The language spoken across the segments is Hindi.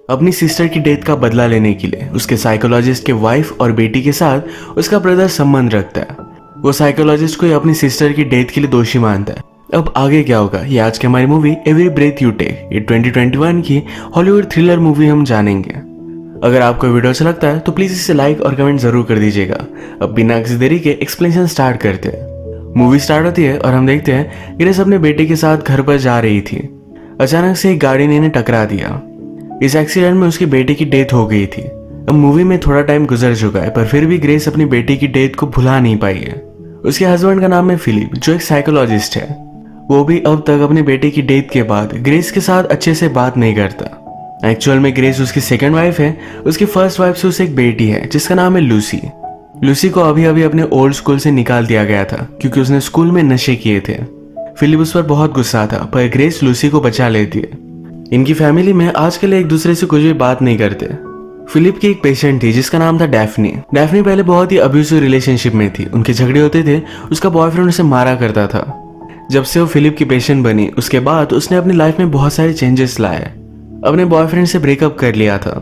अपनी सिस्टर की डेथ का बदला लेने के लिए उसके साइकोलॉजिस्ट के वाइफ और बेटी के साथ उसका ब्रदर संबंध रखता है। वो साइकोलॉजिस्ट को अपनी सिस्टर की डेथ के लिए दोषी मानता है। अब आगे क्या होगा ये आज की हमारी movie every breath you take, ये 2021 की हॉलीवुड थ्रिलर मूवी हम जानेंगे। अगर आपको वीडियो अच्छा लगता है तो प्लीज इसे लाइक और कमेंट जरूर कर दीजिएगा। अब बिना किसी देरी के एक्सप्लेनेशन स्टार्ट करते हैं। मूवी स्टार्ट होती है और हम देखते हैं ग्रेस अपने बेटे के साथ घर पर जा रही थी। अचानक से एक गाड़ी ने इन्हें टकरा दिया। इस एक्सीडेंट में उसकी बेटी की डेथ हो गई थी। अब मूवी में थोड़ा टाइम गुजर चुका है पर फिर भी ग्रेस अपनी बेटी की डेथ को भुला नहीं पाई है। उसके हस्बैंड का नाम है फिलिप, जो एक साइकोलॉजिस्ट है। वो भी अब तक अपनी बेटी की डेथ के बाद ग्रेस के साथ अच्छे से बात नहीं करता। एक्चुअल में ग्रेस उसकी सेकंड वाइफ है। उसकी फर्स्ट वाइफ से उसे एक बेटी है जिसका नाम है लूसी। लूसी को अभी अभी अपने ओल्ड स्कूल से निकाल दिया गया था क्योंकि उसने स्कूल में नशे किए थे। फिलिप उस पर बहुत गुस्सा था पर ग्रेस लूसी को बचा लेती है। इनकी फैमिली में आजकल एक दूसरे से कुछ भी बात नहीं करते। फिलिप की एक पेशेंट थी जिसका नाम था डैफ्नी। डैफ्नी पहले बहुत ही अब्यूसिव रिलेशनशिप में थी। उनके झगड़े होते थे। उसका बॉयफ्रेंड उसे मारा करता था। जब से वो फिलिप की पेशेंट बनी उसके बाद उसने अपनी लाइफ में बहुत सारे चेंजेस लाए। अपने बॉयफ्रेंड से ब्रेकअप कर लिया था।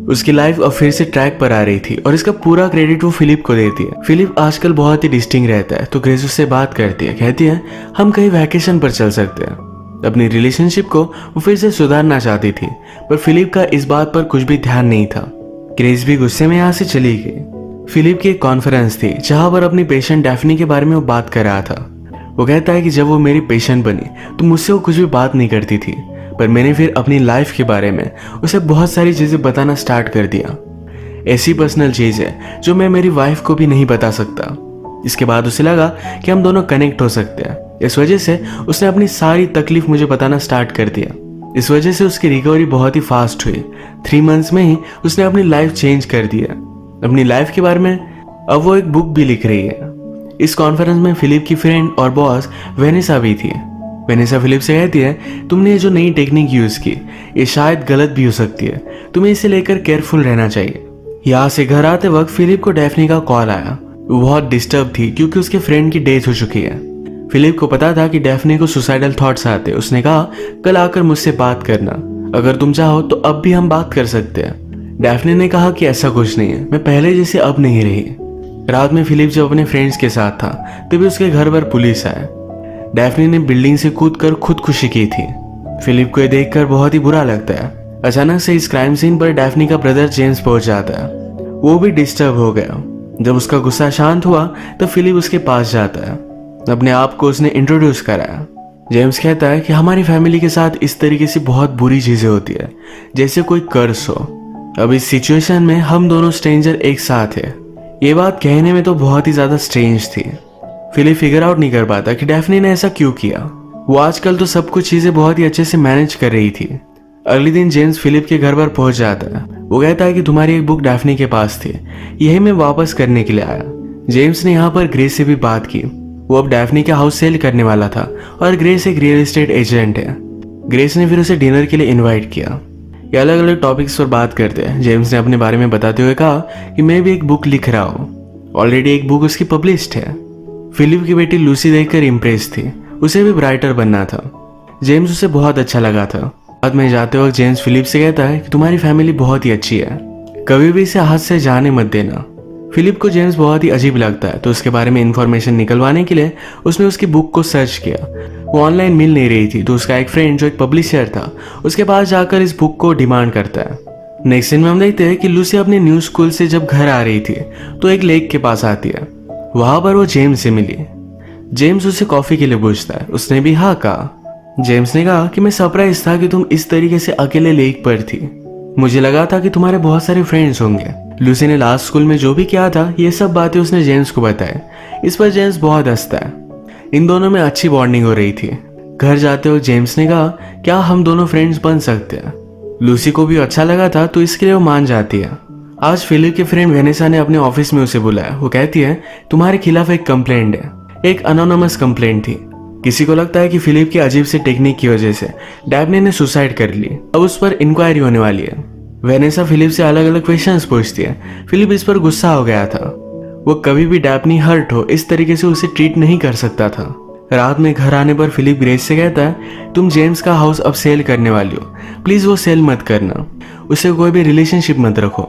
उसकी लाइफ अब फिर से ट्रैक पर आ रही थी और इसका पूरा क्रेडिट वो फिलिप को देती है। फिलिप आजकल बहुत ही डिस्टिंक्ट रहता है तो ग्रेस उससे बात करती है। कहती है हम कहीं वैकेशन पर चल सकते हैं। अपनी रिलेशनशिप को वो फिर से सुधारना चाहती थी पर फिलिप का इस बात पर कुछ भी ध्यान नहीं था। ग्रेस भी गुस्से में यहाँ से चली गई। फिलिप की एक कॉन्फ्रेंस थी जहां पर अपनी पेशेंट डैफ्नी के बारे में वो बात कर रहा था। वो कहता है कि जब वो मेरी पेशेंट बनी तो मुझसे वो कुछ भी बात नहीं करती थी पर मैंने फिर अपनी लाइफ के बारे में उसे बहुत सारी चीजें बताना स्टार्ट कर दिया। ऐसी पर्सनल चीज है जो मैं मेरी वाइफ को भी नहीं बता सकता। इसके बाद उसे लगा कि हम दोनों कनेक्ट हो सकते हैं। इस वजह से उसने अपनी सारी तकलीफ मुझे बताना स्टार्ट कर दिया। इस वजह से उसकी रिकवरी बहुत ही फास्ट हुई। 3 मंथ्स में ही उसने अपनी लाइफ चेंज कर दिया। अपनी लाइफ के बारे में अब वो एक बुक भी लिख रही है। इस कॉन्फ्रेंस में फिलिप की फ्रेंड और बॉस वेनेसा भी थी। वेनेसा फिलिप से कहती है तुमने ये जो नई टेक्निक यूज की ये शायद गलत भी हो सकती है। तुम्हें इसे लेकर केयरफुल रहना चाहिए। यहाँ से घर आते वक्त फिलिप को डैफ्नी का कॉल आया। वो बहुत डिस्टर्ब थी क्योंकि उसके फ्रेंड की डेथ हो चुकी है। फिलिप को पता था कि डैफ्नी को सुसाइडल थॉट्स आते। उसने कहा कल आकर मुझसे बात करना। अगर तुम चाहो तो अब भी हम बात कर सकते हैं। डैफ्नी ने कहा कि ऐसा कुछ नहीं है, मैं पहले जैसे अब नहीं रही। रात में फिलिप जब अपने फ्रेंड्स के साथ था तभी उसके घर पर पुलिस आया। डैफ्नी ने बिल्डिंग से कूदकर खुदकुशी की थी। फिलिप को यह देखकर बहुत ही बुरा लगता है। अचानक से इस क्राइम सीन पर डैफ्नी का ब्रदर जेम्स पहुंच जाता है। वो भी डिस्टर्ब हो गया। जब उसका गुस्सा शांत हुआ तो फिलिप उसके पास जाता है। अपने आप को उसने इंट्रोड्यूस कराया। जेम्स कहता है कि हमारी फैमिली के साथ इस तरीके से बहुत बुरी चीजें होती है जैसे कोई कर्स हो। अब इस सिचुएशन में हम दोनों स्ट्रेंजर एक साथ है। ये बात कहने में तो बहुत ही ज्यादा स्ट्रेंज थी। फिलिप फिगर आउट नहीं कर पाता कि डैफ्नी ने ऐसा क्यों किया। वो आजकल तो सब कुछ चीजें बहुत ही अच्छे से मैनेज कर रही थी। अगले दिन जेम्स फिलिप के घर पर पहुंच जाता है। वो कहता है कि तुम्हारी एक बुक डैफ्नी के पास थी, यही मैं वापस करने के लिए आया। जेम्स ने यहाँ पर ग्रेस से भी बात की। वो अब डैफ्नी का हाउस सेल करने वाला था और ग्रेस एक रियल एस्टेट एजेंट है। ग्रेस ने फिर उसे डिनर के लिए इनवाइट किया। ये अलग अलग टॉपिक्स पर बात करते हैं। जेम्स ने अपने बारे में बताते हुए कहा कि मैं भी एक बुक लिख रहा हूँ। ऑलरेडी एक बुक उसकी पब्लिश्ड है। फिलिप की बेटी लूसी देखकर इम्प्रेस थी। उसे भी राइटर बनना था। जेम्स उसे बहुत अच्छा लगा था। बाद में जाते वक्त जेम्स फिलिप से कहता है कि तुम्हारी फैमिली बहुत ही अच्छी है, कभी भी इसे हाथ से जाने मत देना। फिलिप को जेम्स बहुत ही अजीब लगता है तो उसके बारे में इंफॉर्मेशन निकलवाने के लिए उसने उसकी बुक को सर्च किया। वो ऑनलाइन मिल नहीं रही थी तो उसका एक फ्रेंड जो एक पब्लिशर था उसके पास जाकर इस बुक को डिमांड करता है। नेक्स्ट सीन में हम देखते हैं कि लूसी अपने न्यू स्कूल से जब घर आ रही थी तो एक लेक के पास आती है। वहां पर वो जेम्स से मिली। जेम्स उसे कॉफी के लिए पूछता है। उसने भी हाँ कहा। जेम्स ने कहा कि मैं सरप्राइज था कि तुम इस तरीके से अकेले लेक पर थी। मुझे लगा था कि तुम्हारे बहुत सारे फ्रेंड्स होंगे। लूसी ने लास्ट स्कूल में जो भी किया था ये सब बातें उसने जेम्स को बताई। इस पर जेम्स बहुत हंसता है। इन दोनों में अच्छी बॉन्डिंग हो रही थी। घर जाते हुए जेम्स ने कहा क्या हम दोनों फ्रेंड्स बन सकते हैं। लूसी को भी अच्छा लगा था तो इसके लिए वो मान जाती है। आज फिलिप के फ्रेंड वेनेसा ने अपने ऑफिस में उसे बुलाया। वो कहती है तुम्हारे खिलाफ एक कंप्लेंट है। एक अनोनिमस कंप्लेंट थी। किसी को लगता है कि फिलिप की अजीब सी टेक्निक की वजह से डैफ्नी ने सुसाइड कर ली। अब उस पर इंक्वायरी होने वाली है। वेनेसा फिलिप से अलग अलग क्वेश्चंस पूछती है। फिलिप इस पर गुस्सा हो गया था। वो कभी भी डैफ्नी हर्ट हो इस तरीके से उसे ट्रीट नहीं कर सकता था। रात में घर आने पर फिलिप ग्रेस से कहता है, तुम जेम्स का हाउस अब सेल करने वाली हो, प्लीज वो सेल मत करना, उससे कोई भी रिलेशनशिप मत रखो।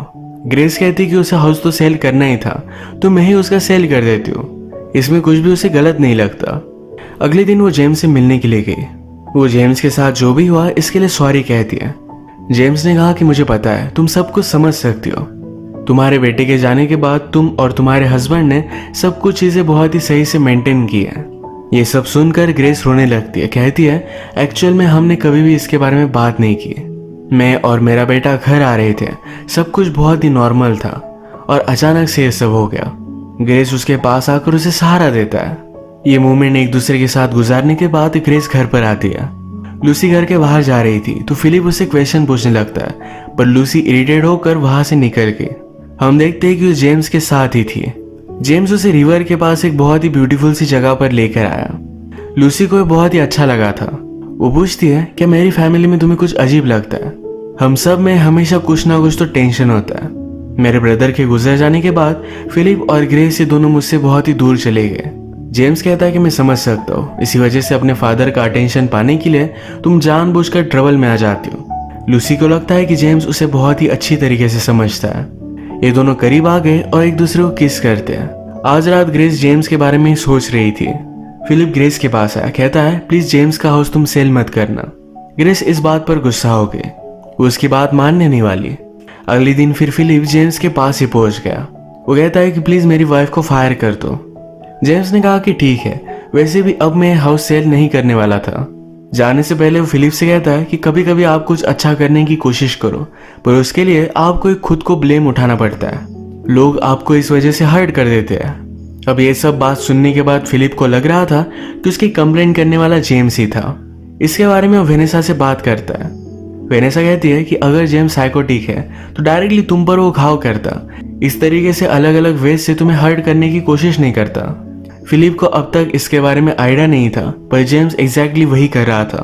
ग्रेस कहती कि उसे हाउस तो सेल करना ही था, तो मैं ही उसका सेल कर देती हूँ, इसमें कुछ भी उसे गलत नहीं लगता। अगले दिन वो जेम्स से मिलने के लिए गई। वो जेम्स के साथ जो भी हुआ इसके लिए सॉरी कहती है। जेम्स ने कहा कि मुझे पता है तुम सब कुछ समझ सकती हो, तुम्हारे बेटे के जाने के बाद तुम और तुम्हारे हस्बैंड ने सब कुछ चीजें बहुत ही सही से मेंटेन की है। ये सब सुनकर ग्रेस रोने लगती है, कहती है एक्चुअल में हमने कभी भी इसके बारे में बात नहीं की। मैं और मेरा बेटा घर आ रहे थे, सब कुछ बहुत ही नॉर्मल था और अचानक से ये सब हो गया। ग्रेस उसके पास आकर उसे सहारा देता है। ये मोमेंट एक दूसरे के साथ गुजारने के बाद ग्रेस घर पर आती है। लूसी घर के बाहर जा रही थी तो फिलिप उसे क्वेश्चन पूछने लगता है, पर लूसी इरिटेट होकर वहां से निकल गई। हम देखते हैं कि वो जेम्स के साथ ही थी। जेम्स उसे रिवर के पास एक बहुत ही ब्यूटीफुल सी जगह पर लेकर आया। लूसी को बहुत ही अच्छा लगा था। वो पूछती है, क्या मेरी फैमिली में तुम्हें कुछ अजीब लगता है? हम सब में हमेशा कुछ ना कुछ तो टेंशन होता है। मेरे ब्रदर के गुजर जाने के बाद फिलिप और ग्रेस ये दोनों मुझसे बहुत ही दूर चले गए। जेम्स कहता है कि मैं समझ सकता हूँ, इसी वजह से अपने फादर का अटेंशन पाने के लिए तुम जानबूझकर ट्रबल में आ जाती हो। लूसी को लगता है कि जेम्स उसे बहुत ही अच्छी तरीके से समझता है। ये दोनों करीब आ गए और एक दूसरे को किस करते हैं। आज रात ग्रेस जेम्स के बारे में ही सोच रही थी। फिलिप ग्रेस के पास आया, कहता है प्लीज जेम्स का हाउस तुम सेल मत करना। ग्रेस इस बात पर गुस्सा हो गई, वो उसकी बात मानने नहीं वाली। अगले दिन फिर फिलिप जेम्स के पास ही पहुंच गया। वो कहता है कि प्लीज मेरी वाइफ को फायर कर दो। जेम्स ने कहा कि ठीक है, वैसे भी अब मैं हाउस सेल नहीं करने वाला था। जाने से पहले वो फिलिप से कहता है कि कभी कभी आप कुछ अच्छा करने की कोशिश करो, पर उसके लिए आपको खुद को ब्लेम उठाना पड़ता है। लोग आपको इस वजह से हर्ट कर देते हैं। अब ये सब बात सुनने के बाद फिलिप को लग रहा था कि उसकी कंप्लेंट करने वाला जेम्स ही था। इसके बारे में वो वेनेसा से बात करता है। वेनेसा कहती है कि अगर जेम्स साइकोटिक है तो डायरेक्टली तुम पर वो घाव करता, इस तरीके से अलग अलग वेज से तुम्हें हर्ट करने की कोशिश नहीं करता। फिलिप को अब तक इसके बारे में आइडिया नहीं था, पर जेम्स एग्जैक्टली वही कर रहा था।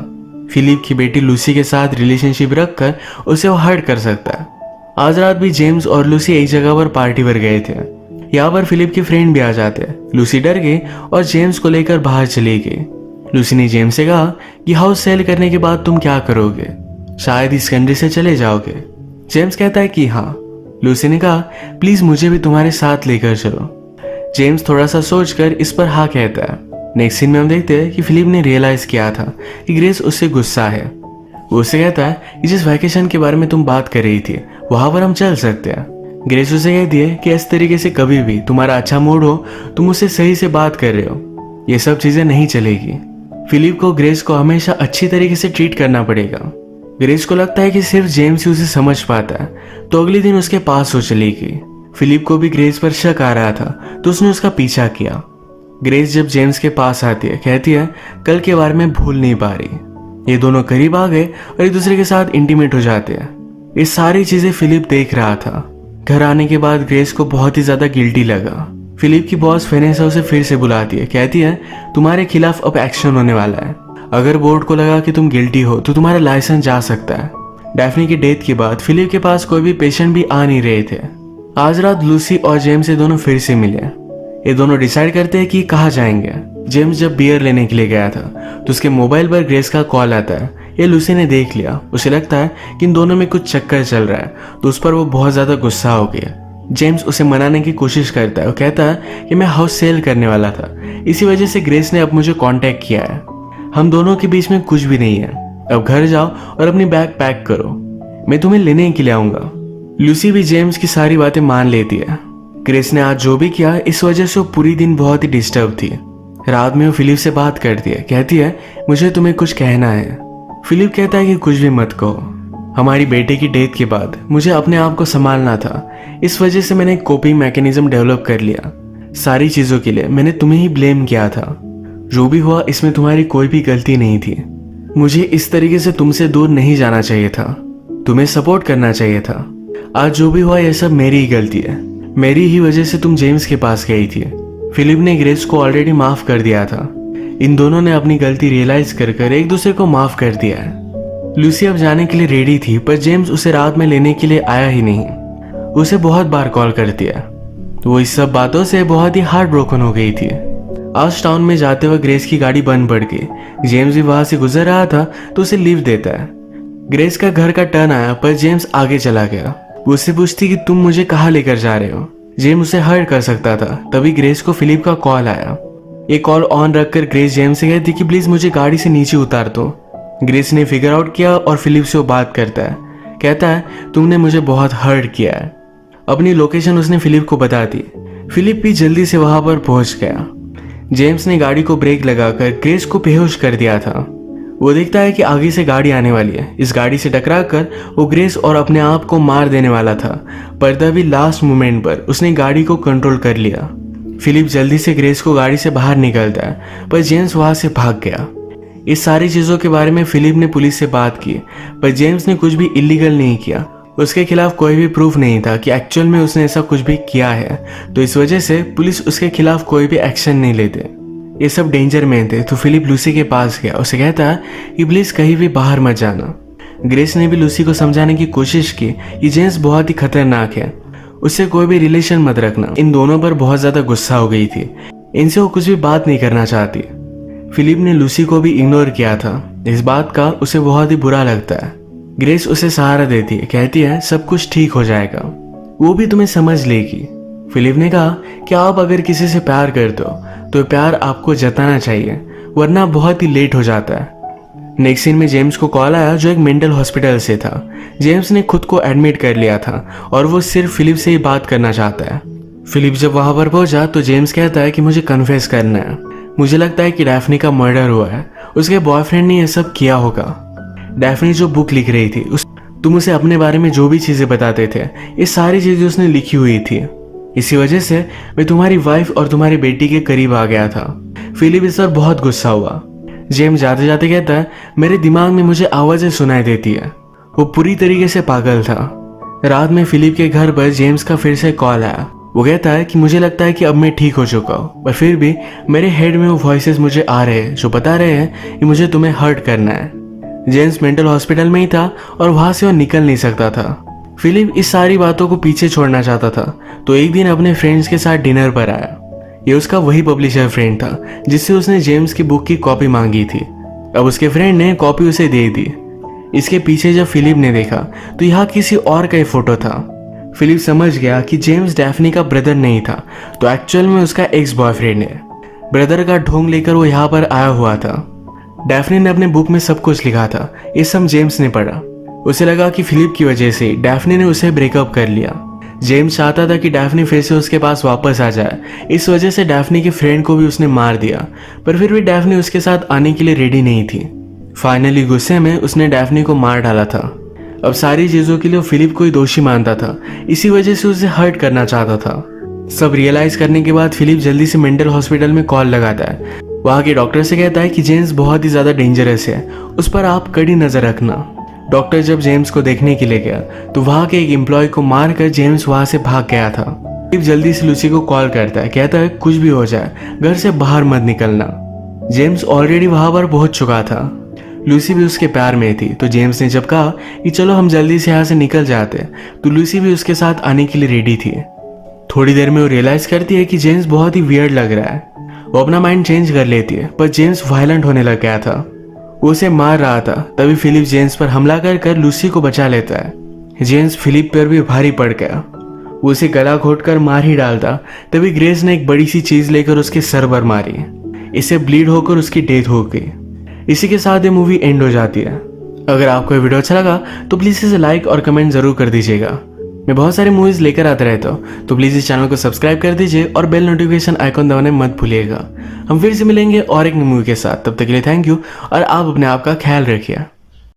फिलिप की बेटी लूसी के साथ रिलेशनशिप रखकर उसे वो हर्ट कर सकता है। आज रात भी जेम्स और लूसी एक जगह पर पार्टी पर गए थे। यहाँ पर फिलिप के फ्रेंड भी आ जाते हैं। लूसी डर गई और जेम्स को लेकर बाहर चली गई। लूसी ने जेम्स से कहा कि हाउस सेल करने के बाद तुम क्या करोगे, शायद इस कंट्री से चले जाओगे। जेम्स कहता है कि हाँ। लूसी ने कहा प्लीज मुझे भी तुम्हारे साथ लेकर चलो। जेम्स थोड़ा सा सोचकर इस पर हाँ कहता है। नेक्स्ट सीन में हम देखते हैं कि फिलिप ने रियलाइज किया था कि ग्रेस उससे गुस्सा है। वो उससे कहता है कि जिस वैकेशन के बारे में तुम बात कर रही थी वहां पर हम चल सकते हैं। ग्रेस उसे कहती है कि इस तरीके से कभी भी तुम्हारा अच्छा मूड हो, तुम उससे सही से बात कर रहे हो, ये सब चीजें नहीं चलेगी। फिलिप को ग्रेस को हमेशा अच्छी तरीके से ट्रीट करना पड़ेगा। ग्रेस को लगता है कि सिर्फ जेम्स ही उसे समझ पाता है, तो अगले दिन उसके पास वो चली गई। फिलिप को भी ग्रेस पर शक आ रहा था, तो उसने उसका पीछा किया। ग्रेस जब जेम्स के पास आती है, कहती है कल के बारे में भूल नहीं पा रही। ये दोनों करीब आ गए और एक दूसरे के साथ इंटीमेट हो जाते हैं। ये सारी चीजें फिलिप देख रहा था। घर आने के बाद ग्रेस को बहुत ही ज्यादा गिल्टी लगा। फिलिप की बॉस वेनेसा उसे फिर से बुलाती है, कहती है तुम्हारे खिलाफ अब एक्शन होने वाला है। अगर बोर्ड को लगा कि तुम गिल्टी हो तो तुम्हारा लाइसेंस जा सकता है। डैफ्नी की डेथ के बाद फिलिप के पास कोई भी पेशेंट भी आ नहीं रहे थे। आज रात लूसी और जेम्स ये दोनों फिर से मिले। ये दोनों डिसाइड करते हैं कि कहाँ जाएंगे। जेम्स जब बियर लेने के लिए गया था तो उसके मोबाइल पर ग्रेस का कॉल आता है। ये लूसी ने देख लिया। उसे लगता है कि इन दोनों में कुछ चक्कर चल रहा है, तो उस पर वो बहुत ज्यादा गुस्सा हो गया। जेम्स उसे मनाने की कोशिश करता है। वो कहता है कि मैं हाउस सेल करने वाला था, इसी वजह से ग्रेस ने अब मुझे कांटेक्ट किया है। हम दोनों के बीच में कुछ भी नहीं है। अब घर जाओ और अपनी बैग पैक करो, मैं तुम्हें लेने के लिए आऊंगा। लूसी भी जेम्स की सारी बातें मान लेती है। ग्रेस ने आज जो भी किया इस वजह से वो पूरी दिन बहुत ही डिस्टर्ब थी। रात में वो फिलिप से बात करती है, कहती है मुझे तुम्हें कुछ कहना है। फिलिप कहता है कि कुछ भी मत कहो। हमारी बेटे की डेथ के बाद मुझे अपने आप को संभालना था, इस वजह से मैंने एक कोपिंग मैकेनिज्म डेवलप कर लिया। सारी चीजों के लिए मैंने तुम्हें ही ब्लेम किया था। जो भी हुआ इसमें तुम्हारी कोई भी गलती नहीं थी। मुझे इस तरीके से तुमसे दूर नहीं जाना चाहिए था, तुम्हें सपोर्ट करना चाहिए था। आज जो भी हुआ यह सब मेरी ही गलती है। मेरी ही वजह से तुम जेम्स के पास गई थी। फिलिप ने ग्रेस को ऑलरेडी माफ कर दिया था। इन दोनों ने अपनी गलती रियलाइज कर एक दूसरे को माफ कर दिया है। लूसी अब जाने के लिए रेडी थी, पर जेम्स उसे रात में लेने के लिए आया ही नहीं। उसे बहुत बार कॉल कर दिया। वो इस सब बातों से बहुत ही हार्ट ब्रोकन हो गई थी। आज टाउन में जाते वक्त ग्रेस की गाड़ी बंद पड़ गई। जेम्स भी वहां से गुजर रहा था तो उसे लीव देता है। ग्रेस का घर का टर्न आया पर जेम्स आगे चला गया। वो उससे पूछती कि तुम मुझे कहाँ लेकर जा रहे हो। जेम्स उसे हर्ट कर सकता था। तभी ग्रेस को फिलिप का कॉल आया। ये कॉल ऑन रखकर ग्रेस जेम्स से कहती कि प्लीज मुझे गाड़ी से नीचे उतार दो। ग्रेस ने फिगर आउट किया और फिलिप से वो बात करता है। कहता है तुमने मुझे बहुत हर्ट किया है। अपनी लोकेशन उसने फिलिप को बता दी। फिलिप भी जल्दी से वहां पर पहुंच गया। जेम्स ने गाड़ी को ब्रेक लगाकर ग्रेस को बेहोश कर दिया था। वो देखता है कि आगे से गाड़ी आने वाली है। इस गाड़ी से टकराकर वो ग्रेस और अपने आप को मार देने वाला था, पर तभी लास्ट मोमेंट पर उसने गाड़ी को कंट्रोल कर लिया। फिलिप जल्दी से ग्रेस को गाड़ी से बाहर निकलता है, पर जेम्स वहां से भाग गया। इस सारी चीजों के बारे में फिलिप ने पुलिस से बात की, पर जेम्स ने कुछ भी इलीगल नहीं किया। उसके खिलाफ कोई भी प्रूफ नहीं था कि एक्चुअल में उसने ऐसा कुछ भी किया है, तो इस वजह से पुलिस उसके खिलाफ कोई भी एक्शन नहीं लेते। ये सब डेंजर में थे तो फिलिप लूसी के पास गया। उसे कहता है कि प्लीज कहीं भी बाहर मत जाना। ग्रेस ने भी लूसी को समझाने की कोशिश की कि जेम्स बहुत ही खतरनाक है, उससे कोई भी रिलेशन मत रखना। इन दोनों पर बहुत ज्यादा गुस्सा हो गई थी। इनसे वो कुछ भी बात नहीं करना चाहती। फिलिप ने लूसी को भी इग्नोर किया था। इस बात का उसे बहुत ही बुरा लगता है। ग्रेस उसे सहारा देती है, कहती है सब कुछ ठीक हो जाएगा, वो भी तुम्हें समझ लेगी। फिलिप ने कहा कि आप अगर किसी से प्यार करते हो तो प्यार आपको जताना चाहिए, वरना बहुत ही लेट हो जाता है। नेक्स्ट सीन में जेम्स को कॉल आया जो एक मेंटल हॉस्पिटल से था। जेम्स ने खुद को एडमिट कर लिया था और वो सिर्फ फिलिप से ही बात करना चाहता है। फिलिप जब वहां पर पहुंचा तो जेम्स कहता है कि मुझे कन्फेस करना है। मुझे लगता है कि डैफ्नी का मर्डर हुआ है, उसके बॉयफ्रेंड ने यह सब किया होगा। डैफ्नी जो बुक लिख रही थी तुम उसे अपने बारे में जो भी चीजें बताते थे, ये सारी चीजें उसने लिखी हुई थी। इसी वजह से मैं तुम्हारी वाइफ और तुम्हारी बेटी के करीब आ गया था। फिलिप इस पर बहुत गुस्सा हुआ। जेम्स जाते जाते कहता है मेरे दिमाग में मुझे आवाजें सुनाई देती है। वो पूरी तरीके से पागल था। रात में फिलिप के घर पर जेम्स का फिर से कॉल आया। वो कहता है कि मुझे लगता है कि अब मैं ठीक हो चुका हूँ, पर फिर भी मेरे हेड में वो वॉइसेस मुझे आ रहे हैं जो बता रहे हैं कि मुझे तुम्हें हर्ट करना है। जेम्स मेंटल हॉस्पिटल में ही था और वहां से वो निकल नहीं सकता था। फिलिप इस सारी बातों को पीछे छोड़ना चाहता था, तो एक दिन अपने फ्रेंड्स के साथ डिनर पर आया। ये उसका वही पब्लिशर फ्रेंड था जिससे उसने जेम्स की बुक की कॉपी मांगी थी। अब उसके फ्रेंड ने कॉपी उसे दे दी। इसके पीछे जब फिलिप ने देखा तो यहाँ किसी और का ही फोटो था। फिलिप समझ गया कि जेम्स डैफ्नी का ब्रदर नहीं था, तो एक्चुअल में उसका एक्स बॉयफ्रेंड है। ब्रदर का ढोंग लेकर वो यहाँ पर आया हुआ था। डैफ्नी ने अपने बुक में सब कुछ लिखा था, ये सब जेम्स ने पढ़ा। उसे लगा कि फिलिप की वजह से डैफ्नी ने उसे ब्रेकअप कर लिया। जेम्स चाहता था कि डैफ्नी फिर से उसके पास वापस आ जाए, इस वजह से डैफ्नी के फ्रेंड को भी उसने मार दिया, पर फिर भी डैफ्नी उसके साथ आने के लिए रेडी नहीं थी। फाइनली गुस्से में उसने डैफ्नी को मार डाला था। अब सारी चीजों के लिए वो फिलिप को ही दोषी मानता था, इसी वजह से उसे हर्ट करना चाहता था। सब रियलाइज करने के बाद फिलिप जल्दी से मेंटल हॉस्पिटल में कॉल लगाता है। वहां के डॉक्टर से कहता है कि जेम्स बहुत ही ज्यादा डेंजरस है, उस पर आप कड़ी नजर रखना। डॉक्टर जब जेम्स को देखने के लिए गया तो वहां के एक एम्प्लॉय को मारकर जेम्स वहां से भाग गया था। फिलिप जल्दी से लूसी को कॉल करता है, कहता है कुछ भी हो जाए घर से बाहर मत निकलना। जेम्स ऑलरेडी वहां पर पहुंच चुका था। लूसी भी उसके प्यार में थी, तो जेम्स ने जब कहा कि चलो हम जल्दी से यहाँ से निकल जाते, तो लूसी भी उसके साथ आने के लिए रेडी थी। थोड़ी देर में वो रियलाइज करती है कि जेम्स बहुत ही वियर्ड लग रहा है। वो अपना माइंड चेंज कर लेती है, पर जेम्स वायलेंट होने लग गया था। वो उसे मार रहा था, तभी फिलिप जेम्स पर हमला कर लूसी को बचा लेता है। जेम्स फिलिप पर भी भारी पड़ गया। वो उसे गला घोटकर मार ही डालता, तभी ग्रेस ने एक बड़ी सी चीज लेकर उसके सर पर मारी। इससे ब्लीड होकर उसकी डेथ हो गई। इसी के साथ ये मूवी एंड हो जाती है। अगर आपको ये वीडियो अच्छा लगा तो प्लीज इसे लाइक और कमेंट जरूर कर दीजिएगा। मैं बहुत सारी मूवीज लेकर आता रहता हूँ, तो प्लीज इस चैनल को सब्सक्राइब कर दीजिए और बेल नोटिफिकेशन आइकॉन दबाने मत भूलिएगा। हम फिर से मिलेंगे और एक मूवी के साथ, तब तक के लिए थैंक यू और आप अपने आप का ख्याल रखिए।